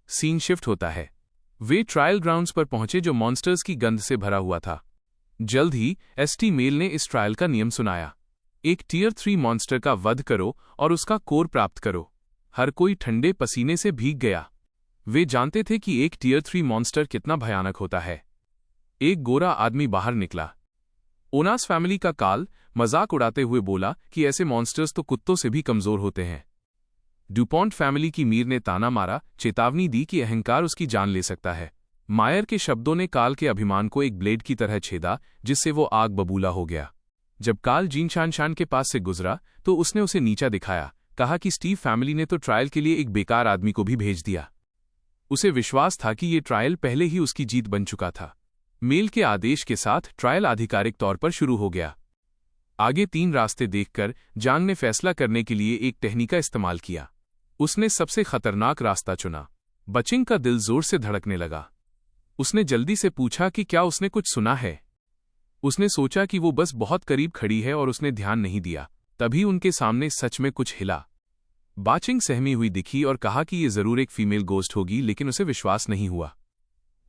Scene shift होता है। वे trial grounds पर पहुंचे जो मॉन्स्टर्स की गंध से भरा हुआ था। जल्द ही एसटी मेल ने इस ट्रायल का नियम सुनाया। एक टियर 3 मॉन्स्टर का वध करो और उसका कोर प्राप्त करो। हर कोई ठंडे पसीने से भीग गया। वे जानते थे कि एक टियर 3 मॉन्स्टर कितना भयानक होता है। एक गोरा आदमी बाहर निकला। ओनास फैमिली का काल मजाक उड़ाते हुए बोला कि ऐसे मॉन्स्टर्स तो कुत्तों से भी कमजोर होते हैं। डुपॉन्ट फैमिली की मीर ने ताना मारा, चेतावनी दी कि अहंकार उसकी जान ले सकता है। मायर के शब्दों ने काल के अभिमान को एक ब्लेड की तरह छेदा, जिससे वो आग बबूला हो गया। जब काल जीन शान के पास से गुजरा तो उसने उसे नीचा दिखाया, कहा कि स्टीव फैमिली ने तो ट्रायल के लिए एक बेकार आदमी को भी भेज दिया। उसे विश्वास था कि ये ट्रायल पहले ही उसकी जीत बन चुका था। मेल के आदेश के साथ ट्रायल आधिकारिक तौर पर शुरू हो गया। आगे 3 रास्ते देखकर जांग ने फैसला करने के लिए एक टेक्निक का इस्तेमाल किया। उसने सबसे खतरनाक रास्ता चुना। बचिंग का दिल जोर से धड़कने लगा। उसने जल्दी से पूछा कि क्या उसने कुछ सुना है। उसने सोचा कि वो बस बहुत करीब खड़ी है और उसने ध्यान नहीं दिया। तभी उनके सामने सच में कुछ हिला। बाचिंग सहमी हुई दिखी और कहा कि ये जरूर एक फीमेल गोस्ट होगी, लेकिन उसे विश्वास नहीं हुआ।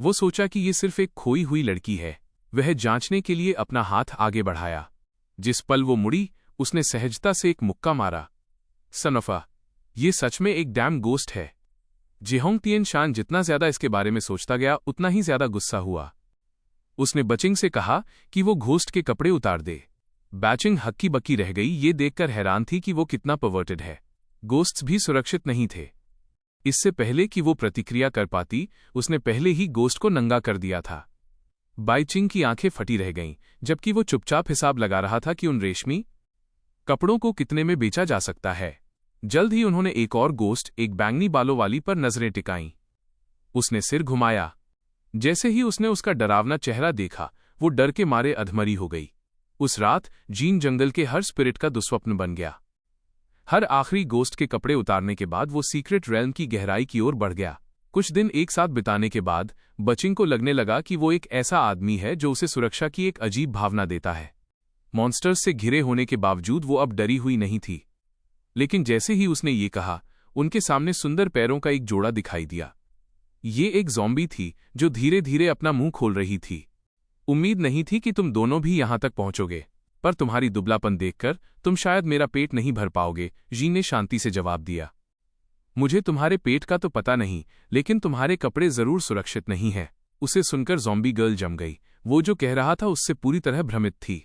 वो सोचा कि ये सिर्फ एक खोई हुई लड़की है। वह जांचने के लिए अपना हाथ आगे बढ़ाया। जिस पल वो मुड़ी, उसने सहजता से एक मुक्का मारा। सनफा, ये सच में एक डैम गोस्ट है। जिहोंग तिएन शान जितना ज्यादा इसके बारे में सोचता गया, उतना ही ज्यादा गुस्सा हुआ। उसने बचिंग से कहा कि वो घोस्ट के कपड़े उतार दे। बैचिंग हक्की बक्की रह गई, ये देखकर हैरान थी कि वो कितना परवर्टेड है। गोस्ट्स भी सुरक्षित नहीं थे। इससे पहले कि वो प्रतिक्रिया कर पाती, उसने पहले ही गोस्ट को नंगा कर दिया था। बाइचिंग की आंखें फटी रह गईं, जबकि वो चुपचाप हिसाब लगा रहा था कि उन रेशमी कपड़ों को कितने में बेचा जा सकता है। जल्द ही उन्होंने एक और गोस्ट, एक बैंगनी बालों वाली पर नजरें टिकाईं। उसने सिर घुमाया। जैसे ही उसने उसका डरावना चेहरा देखा, वो डर के मारे अधमरी हो गई। उस रात जीन जंगल के हर स्पिरिट का दुस्वप्न बन गया। हर आखिरी गोस्ट के कपड़े उतारने के बाद वो सीक्रेट रेल्म की गहराई की ओर बढ़ गया। कुछ दिन एक साथ बिताने के बाद बचिंग को लगने लगा कि वो एक ऐसा आदमी है जो उसे सुरक्षा की एक अजीब भावना देता है। मॉन्स्टर्स से घिरे होने के बावजूद वो अब डरी हुई नहीं थी। लेकिन जैसे ही उसने ये कहा, उनके सामने सुंदर पैरों का एक जोड़ा दिखाई दिया। ये एक ज़ॉम्बी थी जो धीरे धीरे अपना मुंह खोल रही थी। उम्मीद नहीं थी कि तुम दोनों भी यहां तक पहुंचोगे, पर तुम्हारी दुबलापन देखकर तुम शायद मेरा पेट नहीं भर पाओगे, जीन ने शांति से जवाब दिया। मुझे तुम्हारे पेट का तो पता नहीं, लेकिन तुम्हारे कपड़े जरूर सुरक्षित नहीं हैं। उसे सुनकर ज़ॉम्बी गर्ल जम गई। वो जो कह रहा था उससे पूरी तरह भ्रमित थी।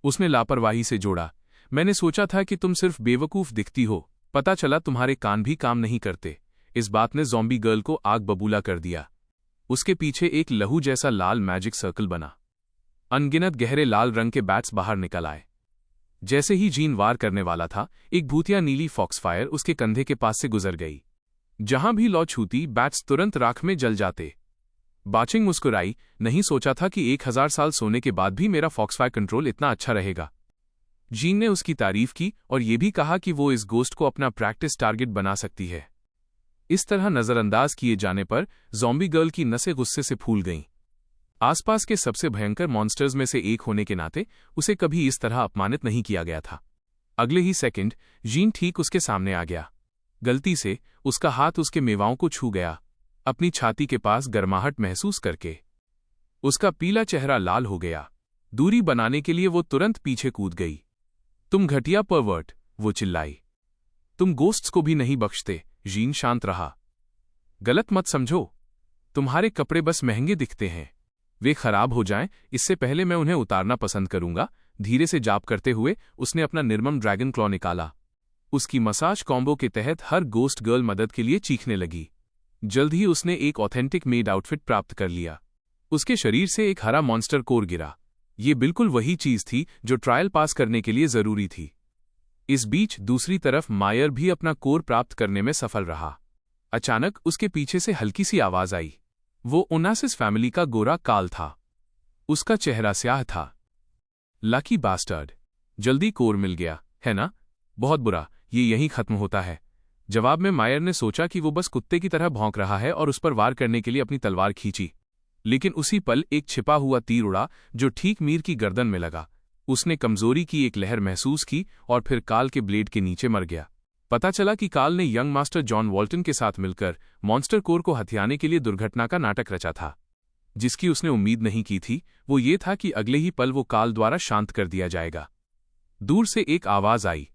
उसने लापरवाही से जोड़ा, मैंने सोचा था कि तुम सिर्फ बेवकूफ दिखती हो, पता चला तुम्हारे कान भी काम नहीं करते। इस बात ने ज़ॉम्बी गर्ल को आग बबूला कर दिया। उसके पीछे एक लहू जैसा लाल मैजिक सर्कल बना। अनगिनत गहरे लाल रंग के बैट्स बाहर निकल आए। जैसे ही जीन वार करने वाला था, एक भूतिया नीली फॉक्सफायर उसके कंधे के पास से गुजर गई। जहां भी लौ छूती, बैट्स तुरंत राख में जल जाते। बाचिंग मुस्कुराई, नहीं सोचा था कि 1000 साल सोने के बाद भी मेरा फॉक्सफायर कंट्रोल इतना अच्छा रहेगा। जीन ने उसकी तारीफ की और ये भी कहा कि वो इस गोस्ट को अपना प्रैक्टिस टारगेट बना सकती है। इस तरह नजरअंदाज किए जाने पर ज़ॉम्बी गर्ल की नसें गुस्से से फूल गईं। आसपास के सबसे भयंकर मॉन्स्टर्स में से एक होने के नाते उसे कभी इस तरह अपमानित नहीं किया गया था। अगले ही सेकंड जीन ठीक उसके सामने आ गया। गलती से उसका हाथ उसके मेवाओं को छू गया, अपनी छाती के पास गर्माहट महसूस करके। उसका पीला चेहरा लाल हो गया। दूरी बनाने के लिए वो तुरंत पीछे कूद गई। तुम घटिया परवर्ट, वो चिल्लाई। तुम गोस्ट्स को भी नहीं बख्शते। जीन शांत रहा। गलत मत समझो, तुम्हारे कपड़े बस महंगे दिखते हैं। वे खराब हो जाएं, इससे पहले मैं उन्हें उतारना पसंद करूंगा। धीरे से जाप करते हुए उसने अपना निर्मम ड्रैगन क्लॉ निकाला। उसकी मसाज कॉम्बो के तहत हर गोस्ट गर्ल मदद के लिए चीखने लगी। जल्द ही उसने एक ऑथेंटिक मेड आउटफिट प्राप्त कर लिया। उसके शरीर से एक हरा मॉन्स्टर कोर गिरा। ये बिल्कुल वही चीज थी जो ट्रायल पास करने के लिए जरूरी थी। इस बीच दूसरी तरफ मायर भी अपना कोर प्राप्त करने में सफल रहा। अचानक उसके पीछे से हल्की सी आवाज आई। वो ओनासिस फैमिली का गोरा काल था। उसका चेहरा स्याह था। लकी बास्टर्ड, जल्दी कोर मिल गया है ना? बहुत बुरा, ये यहीं खत्म होता है। जवाब में मायर ने सोचा कि वो बस कुत्ते की तरह भौंक रहा है और उस पर वार करने के लिए अपनी तलवार खींची। लेकिन उसी पल एक छिपा हुआ तीर उड़ा जो ठीक मीर की गर्दन में लगा। उसने कमजोरी की एक लहर महसूस की और फिर काल के ब्लेड के नीचे मर गया। पता चला कि कार्ल ने यंग मास्टर जॉन वॉल्टन के साथ मिलकर मॉन्स्टर कोर को हथियाने के लिए दुर्घटना का नाटक रचा था। जिसकी उसने उम्मीद नहीं की थी वो ये था कि अगले ही पल वो कार्ल द्वारा शांत कर दिया जाएगा। दूर से एक आवाज आई।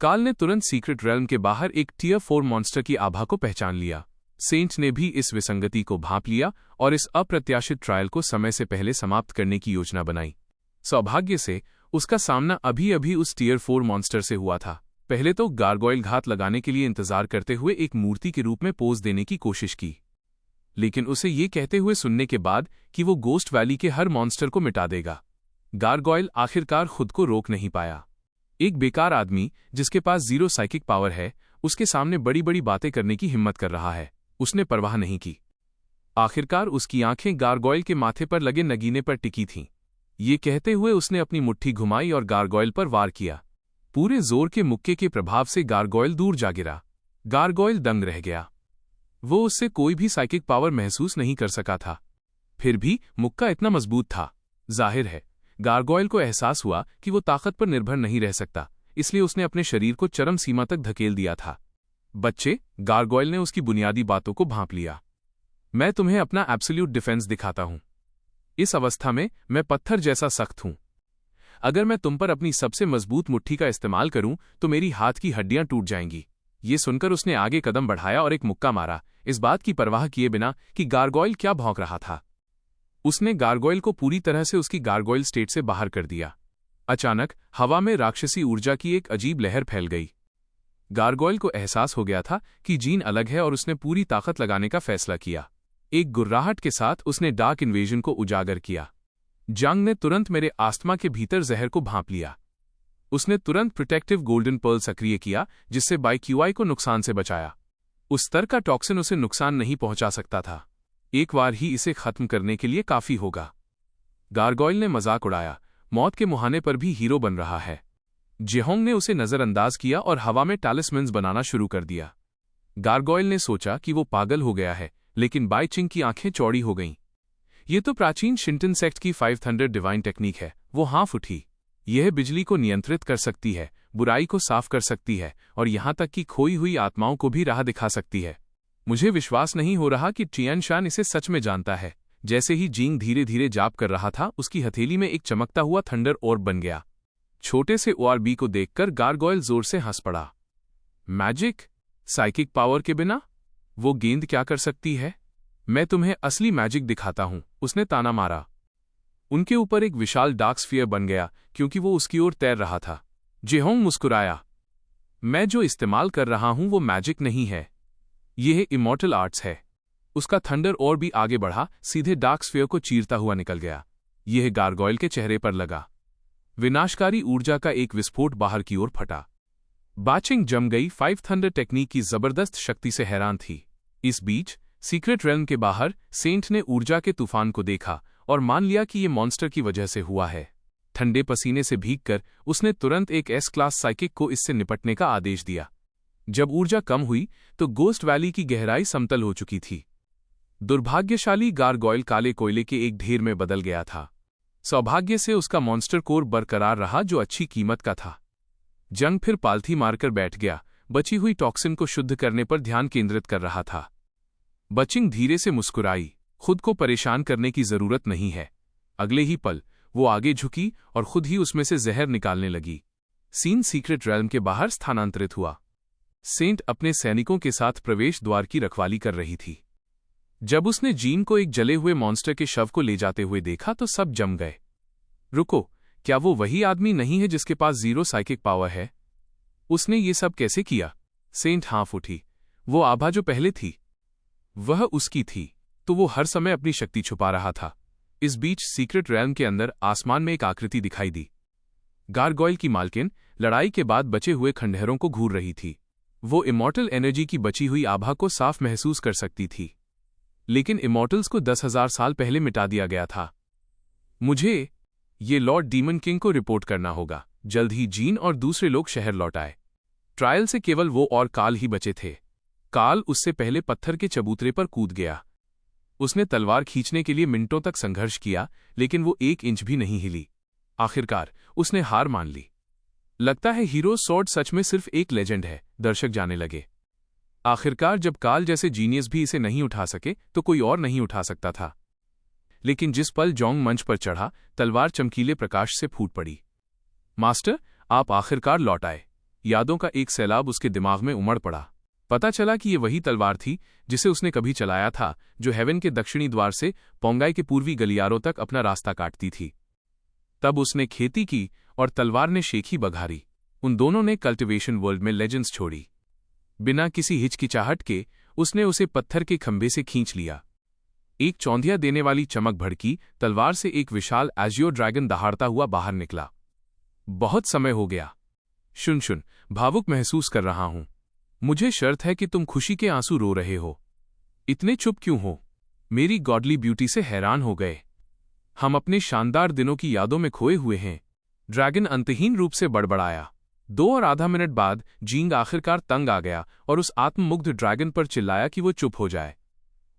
कार्ल ने तुरंत सीक्रेट रेल्म के बाहर एक टियर 4 मॉन्स्टर की आभा को पहचान लिया। सेंट ने भी इस विसंगति को भांप लिया और इस अप्रत्याशित ट्रायल को समय से पहले समाप्त करने की योजना बनाई। सौभाग्य से उसका सामना अभी अभी उस टियर 4 मॉन्स्टर से हुआ था। पहले तो गारगोइल घात लगाने के लिए इंतजार करते हुए एक मूर्ति के रूप में पोज देने की कोशिश की, लेकिन उसे ये कहते हुए सुनने के बाद कि वो गोस्ट वैली के हर मॉन्स्टर को मिटा देगा, गारगोइल आखिरकार खुद को रोक नहीं पाया। एक बेकार आदमी जिसके पास 0 साइकिक पावर है उसके सामने बड़ी बड़ी बातें करने की हिम्मत कर रहा है, उसने परवाह नहीं की। आखिरकार उसकी आंखें गारगोइल के माथे पर लगे नगीने पर टिकी थीं। ये कहते हुए उसने अपनी मुट्ठी घुमाई और गारगोइल पर वार किया। पूरे जोर के मुक्के के प्रभाव से गारगोइल दूर जा गिरा। गारगोइल दंग रह गया। वो उससे कोई भी साइकिक पावर महसूस नहीं कर सका था। फिर भी मुक्का इतना मजबूत था। जाहिर है गारगोइल को एहसास हुआ कि वो ताकत पर निर्भर नहीं रह सकता, इसलिए उसने अपने शरीर को चरम सीमा तक धकेल दिया था। बच्चे, गारगोइल ने उसकी बुनियादी बातों को भांप लिया। मैं तुम्हें अपना एब्सोल्यूट डिफेंस दिखाता हूं। इस अवस्था में मैं पत्थर जैसा सख्त हूं। अगर मैं तुम पर अपनी सबसे मजबूत मुट्ठी का इस्तेमाल करूं तो मेरी हाथ की हड्डियां टूट जाएंगी। ये सुनकर उसने आगे कदम बढ़ाया और एक मुक्का मारा, इस बात की परवाह किए बिना कि गारगोइल क्या भौंक रहा था। उसने गारगोइल को पूरी तरह से उसकी गारगोइल स्टेट से बाहर कर दिया। अचानक हवा में राक्षसी ऊर्जा की एक अजीब लहर फैल गई। गारगोइल को एहसास हो गया था कि जीन अलग है और उसने पूरी ताकत लगाने का फैसला किया। एक गुर्राहट के साथ उसने डार्क इन्वेजन को उजागर किया। जंग ने तुरंत मेरे आस्थमा के भीतर जहर को भांप लिया। उसने तुरंत प्रोटेक्टिव गोल्डन पर्ल सक्रिय किया जिससे बाईक्यूआई को नुकसान से बचाया। उस स्तर का टॉक्सिन उसे नुकसान नहीं पहुंचा सकता था। एक बार ही इसे खत्म करने के लिए काफी होगा। गारगोइल ने मजाक उड़ाया, मौत के मुहाने पर भी हीरो बन रहा है। जेहोंग ने उसे नजरअंदाज किया और हवा में टैलिस्मन्स बनाना शुरू कर दिया। गारगोइल ने सोचा कि वो पागल हो गया है, लेकिन बाई चिंग की आंखें चौड़ी हो गईं। ये तो प्राचीन शिंटन सेक्ट की 5 थंडर डिवाइन टेक्निक है। वो हाँफ उठी। यह बिजली को नियंत्रित कर सकती है, बुराई को साफ कर सकती है और यहां तक कि खोई हुई आत्माओं को भी राह दिखा सकती है। मुझे विश्वास नहीं हो रहा कि टियानशान इसे सच में जानता है। जैसे ही जींग धीरे धीरे जाप कर रहा था, उसकी हथेली में एक चमकता हुआ थंडर ऑर्ब बन गया। छोटे से ओआरबी को देखकर गारगोइल जोर से हंस पड़ा। मैजिक? साइकिक पावर के बिना वो गेंद क्या कर सकती है? मैं तुम्हें असली मैजिक दिखाता हूं, उसने ताना मारा। उनके ऊपर एक विशाल डार्क स्फीयर बन गया क्योंकि वो उसकी ओर तैर रहा था। जेहोंग मुस्कुराया। मैं जो इस्तेमाल कर रहा हूं वो मैजिक नहीं है, यह इमॉर्टल आर्ट्स है। उसका थंडर और भी आगे बढ़ा, सीधे डार्क स्फीयर को चीरता हुआ निकल गया। यह गारगोइल के चेहरे पर लगा। विनाशकारी ऊर्जा का एक विस्फोट बाहर की ओर फटा। बाचिंग जम गई 5 थंडर टेक्निक की जबरदस्त शक्ति से हैरान थी। इस बीच सीक्रेट रेल्म के बाहर सेंट ने ऊर्जा के तूफान को देखा और मान लिया कि ये मॉन्स्टर की वजह से हुआ है। ठंडे पसीने से भीगकर उसने तुरंत एक एस क्लास साइकिक को इससे निपटने का आदेश दिया। जब ऊर्जा कम हुई तो गोस्ट वैली की गहराई समतल हो चुकी थी। दुर्भाग्यशाली गारगोइल काले कोयले के एक ढेर में बदल गया था। सौभाग्य से उसका मॉन्स्टर कोर बरकरार रहा, जो अच्छी कीमत का था। जंग फिर पालथी मारकर बैठ गया, बची हुई टॉक्सिन को शुद्ध करने पर ध्यान केंद्रित कर रहा था। बचिंग धीरे से मुस्कुराई। खुद को परेशान करने की जरूरत नहीं है। अगले ही पल वो आगे झुकी और खुद ही उसमें से जहर निकालने लगी। सीन सीक्रेट रेल्म के बाहर स्थानांतरित हुआ। सेंट अपने सैनिकों के साथ प्रवेश द्वार की रखवाली कर रही थी। जब उसने जीन को एक जले हुए मॉन्स्टर के शव को ले जाते हुए देखा तो सब जम गए। रुको, क्या वो वही आदमी नहीं है जिसके पास 0 साइकिक पावर है? उसने ये सब कैसे किया? सेंट हाँफ उठी। वो आभा जो पहले थी वह उसकी थी, तो वो हर समय अपनी शक्ति छुपा रहा था। इस बीच सीक्रेट रेल्म के अंदर आसमान में एक आकृति दिखाई दी। गारगोइल की मालकिन लड़ाई के बाद बचे हुए खंडहरों को घूर रही थी। वो इमॉर्टल एनर्जी की बची हुई आभा को साफ महसूस कर सकती थी, लेकिन इमॉर्टल्स को 10,000 साल पहले मिटा दिया गया था। मुझे ये लॉर्ड डीमन किंग को रिपोर्ट करना होगा। जल्द ही जीन और दूसरे लोग शहर लौट आए। ट्रायल से केवल वो और कार्ल ही बचे थे। कार्ल उससे पहले पत्थर के चबूतरे पर कूद गया। उसने तलवार खींचने के लिए मिनटों तक संघर्ष किया, लेकिन वो 1 इंच भी नहीं हिली। आखिरकार उसने हार मान ली। लगता है हीरो स्वॉर्ड सच में सिर्फ एक लेजेंड है, दर्शक जाने लगे। आखिरकार जब काल जैसे जीनियस भी इसे नहीं उठा सके तो कोई और नहीं उठा सकता था। लेकिन जिस पल जोंग मंच पर चढ़ा, तलवार चमकीले प्रकाश से फूट पड़ी। मास्टर, आप आखिरकार लौट आए। यादों का एक सैलाब उसके दिमाग में उमड़ पड़ा। पता चला कि ये वही तलवार थी जिसे उसने कभी चलाया था, जो हेवन के दक्षिणी द्वार से पोंगाई के पूर्वी गलियारों तक अपना रास्ता काटती थी। तब उसने खेती की और तलवार ने शेखी बघारी। उन दोनों ने कल्टिवेशन वर्ल्ड में लेजेंड्स छोड़ी। बिना किसी हिचकिचाहट के उसने उसे पत्थर के खंभे से खींच लिया। एक चौंधिया देने वाली चमक भड़की तलवार से एक विशाल एजियो ड्रैगन दहाड़ता हुआ बाहर निकला। बहुत समय हो गया। शुन, भावुक महसूस कर रहा हूं। मुझे शर्त है कि तुम खुशी के आंसू रो रहे हो। इतने चुप क्यों हो? मेरी गॉडली ब्यूटी से हैरान हो गए। हम अपने शानदार दिनों की यादों में खोए हुए हैं। ड्रैगन अंतहीन रूप से बड़बड़ाया। 2 और आधा मिनट बाद जींग आखिरकार तंग आ गया और उस आत्ममुग्ध ड्रैगन पर चिल्लाया कि वो चुप हो जाए।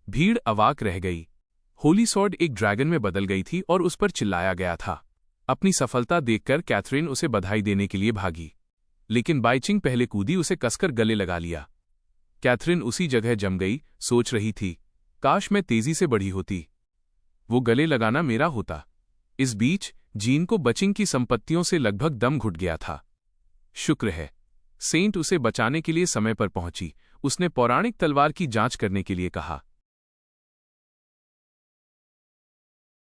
भीड़ अवाक रह गई। होली सॉर्ड एक ड्रैगन में बदल गई थी और उस पर चिल्लाया गया था। अपनी सफलता देखकर कैथरीन उसे बधाई देने के लिए भागी, लेकिन बाइचिंग पहले कूदी उसे कसकर गले लगा लिया। कैथरीन उसी जगह जम गई, सोच रही थी, काश मैं तेजी से बढ़ी होती, वो गले लगाना मेरा होता। इस बीच जीन को बचिंग की संपत्तियों से लगभग दम घुट गया था। शुक्र है सेंट उसे बचाने के लिए समय पर पहुंची। उसने पौराणिक तलवार की जांच करने के लिए कहा।